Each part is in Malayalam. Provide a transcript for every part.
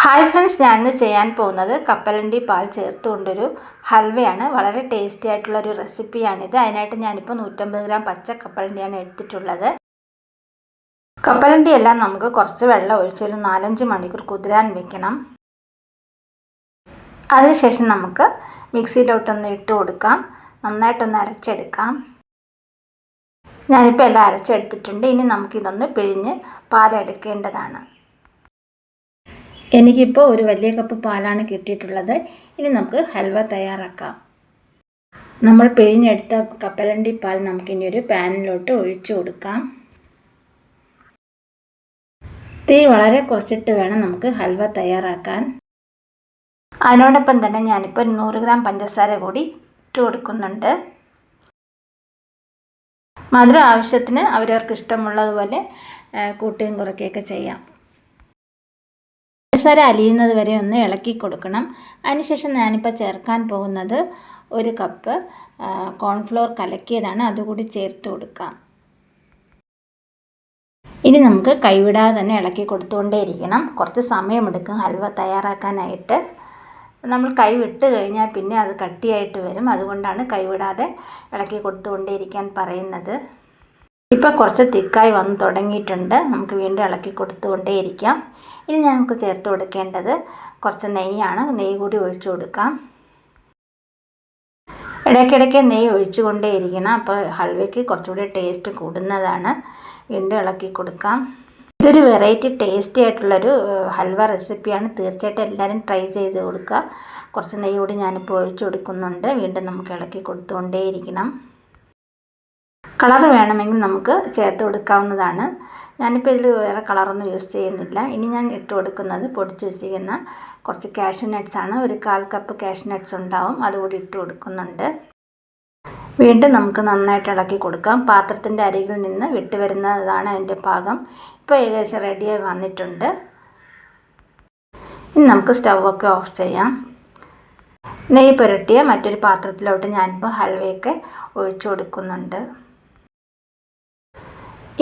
ഹായ് ഫ്രണ്ട്സ്, ഞാനിന്ന് ചെയ്യാൻ പോകുന്നത് കപ്പലണ്ടി പാൽ ചേർത്തുകൊണ്ടൊരു ഹൽവയാണ്. വളരെ ടേസ്റ്റി ആയിട്ടുള്ളൊരു റെസിപ്പിയാണിത്. അതിനായിട്ട് ഞാനിപ്പോൾ 150 ഗ്രാം പച്ച കപ്പലണ്ടിയാണ് എടുത്തിട്ടുള്ളത്. കപ്പലണ്ടി എല്ലാം നമുക്ക് കുറച്ച് വെള്ളം ഒഴിച്ച് ഒരു 4-5 മണിക്കൂർ കുതിരാൻ വെക്കണം. അതിനുശേഷം നമുക്ക് മിക്സിയിലോട്ടൊന്ന് ഇട്ട് കൊടുക്കാം. നന്നായിട്ടൊന്ന് അരച്ചെടുക്കാം. ഞാനിപ്പോൾ എല്ലാം അരച്ചെടുത്തിട്ടുണ്ട്. ഇനി നമുക്കിതൊന്ന് പിഴിഞ്ഞ് പാലെടുക്കേണ്ടതാണ്. എനിക്കിപ്പോൾ ഒരു വലിയ കപ്പ് പാലാണ് കിട്ടിയിട്ടുള്ളത്. ഇനി നമുക്ക് ഹൽവ തയ്യാറാക്കാം. നമ്മൾ പിഴിഞ്ഞെടുത്ത കപ്പലണ്ടി പാൽ നമുക്കിനി ഒരു പാനിലോട്ട് ഒഴിച്ചു കൊടുക്കാം. തീ വളരെ കുറച്ചിട്ട് വേണം നമുക്ക് ഹൽവ തയ്യാറാക്കാൻ. അതിനോടൊപ്പം തന്നെ ഞാനിപ്പോൾ 100 ഗ്രാം പഞ്ചസാര കൂടി ഇട്ട് കൊടുക്കുന്നുണ്ട്. മധുരം ആവശ്യത്തിന് അവരവർക്ക് ഇഷ്ടമുള്ളതുപോലെ കൂട്ടുകയും കുറയ്ക്കുകയൊക്കെ ചെയ്യാം. പഞ്ചസാര അലിയുന്നത് വരെ ഒന്ന് ഇളക്കി കൊടുക്കണം. അതിനുശേഷം ഞാനിപ്പോൾ ചേർക്കാൻ പോകുന്നത് 1 കപ്പ് കോൺഫ്ലോർ കലക്കിയതാണ്. അതുകൂടി ചേർത്ത് കൊടുക്കാം. ഇനി നമുക്ക് കൈവിടാതെ തന്നെ ഇളക്കി കൊടുത്തുകൊണ്ടേയിരിക്കണം. കുറച്ച് സമയമെടുക്കും ഹൽവ തയ്യാറാക്കാനായിട്ട്. നമ്മൾ കൈ വിട്ട് കഴിഞ്ഞാൽ പിന്നെ അത് കട്ടിയായിട്ട് വരും. അതുകൊണ്ടാണ് കൈവിടാതെ ഇളക്കി കൊടുത്തുകൊണ്ടേയിരിക്കാൻ പറയുന്നത്. ഇപ്പോൾ കുറച്ച് തിക്കായി വന്ന് തുടങ്ങിയിട്ടുണ്ട്. നമുക്ക് വീണ്ടും ഇളക്കി കൊടുത്തുകൊണ്ടേയിരിക്കാം. ഇനി നമുക്ക് ചേർത്ത് കൊടുക്കേണ്ടത് കുറച്ച് നെയ്യാണ്. നെയ്യ് കൂടി ഒഴിച്ചു കൊടുക്കാം. ഇടയ്ക്കിടയ്ക്ക് നെയ്യ് ഒഴിച്ചു കൊണ്ടേയിരിക്കണം. അപ്പോൾ ഹൽവയ്ക്ക് കുറച്ചുകൂടി ടേസ്റ്റ് കൂടുന്നതാണ്. വീണ്ടും ഇളക്കി കൊടുക്കാം. ഇതൊരു വെറൈറ്റി ടേസ്റ്റി ആയിട്ടുള്ളൊരു ഹൽവ റെസിപ്പിയാണ്. തീർച്ചയായിട്ടും എല്ലാവരും ട്രൈ ചെയ്ത് കൊടുക്കുക. കുറച്ച് നെയ്യ് കൂടി ഞാനിപ്പോൾ ഒഴിച്ചു കൊടുക്കുന്നുണ്ട്. വീണ്ടും നമുക്ക് ഇളക്കി കൊടുത്തുകൊണ്ടേയിരിക്കണം. കളർ വേണമെങ്കിൽ നമുക്ക് ചേർത്ത് കൊടുക്കാവുന്നതാണ്. ഞാനിപ്പോൾ ഇതിൽ വേറെ കളറൊന്നും യൂസ് ചെയ്യുന്നില്ല. ഇനി ഞാൻ ഇട്ട് കൊടുക്കുന്നത് പൊടിച്ച് വെച്ചിരിക്കുന്ന കുറച്ച് കാഷ്യൂ നട്ട്സാണ്. ഒരു 1/4 കപ്പ് കാഷ്യൂ നട്ട്സ് ഉണ്ടാവും. അതുകൂടി ഇട്ട് കൊടുക്കുന്നുണ്ട്. വീണ്ടും നമുക്ക് നന്നായിട്ട് ഇളക്കി കൊടുക്കാം. പാത്രത്തിൻ്റെ അരികിൽ നിന്ന് വിട്ട് വരുന്നതാണ് അതിൻ്റെ പാകം. ഇപ്പോൾ ഏകദേശം റെഡിയായി വന്നിട്ടുണ്ട്. ഇനി നമുക്ക് സ്റ്റൗവൊക്കെ ഓഫ് ചെയ്യാം. നെയ്യ് പുരട്ടിയ മറ്റൊരു പാത്രത്തിലോട്ട് ഞാനിപ്പോൾ ഹൽവയൊക്കെ ഒഴിച്ചു കൊടുക്കുന്നുണ്ട്.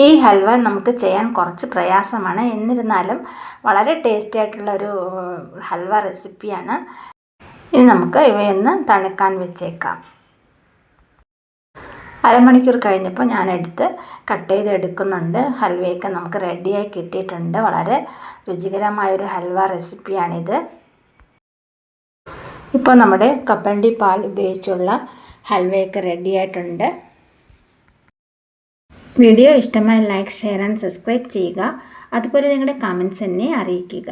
ഈ ഹൽവ നമുക്ക് ചെയ്യാൻ കുറച്ച് പ്രയാസമാണ്. എന്നിരുന്നാലും വളരെ ടേസ്റ്റി ആയിട്ടുള്ളൊരു ഹൽവ റെസിപ്പിയാണ്. ഇനി നമുക്ക് ഇവയൊന്ന് തണുക്കാൻ വെച്ചേക്കാം. അരമണിക്കൂർ കഴിഞ്ഞപ്പോൾ ഞാനെടുത്ത് കട്ട് ചെയ്ത് എടുക്കുന്നുണ്ട്. ഹൽവയൊക്കെ നമുക്ക് റെഡിയായി കിട്ടിയിട്ടുണ്ട്. വളരെ രുചികരമായൊരു ഹൽവ റെസിപ്പിയാണിത്. ഇപ്പോൾ നമ്മുടെ കപ്പലണ്ടി പാൽ ഉപയോഗിച്ചുള്ള ഹൽവയൊക്കെ റെഡിയായിട്ടുണ്ട്. വീഡിയോ ഇഷ്ടമായി ലൈക്ക്, ഷെയർ ആൻഡ് സബ്സ്ക്രൈബ് ചെയ്യുക. അതുപോലെ നിങ്ങളുടെ കമൻറ്റ്സ് എന്നെ അറിയിക്കുക.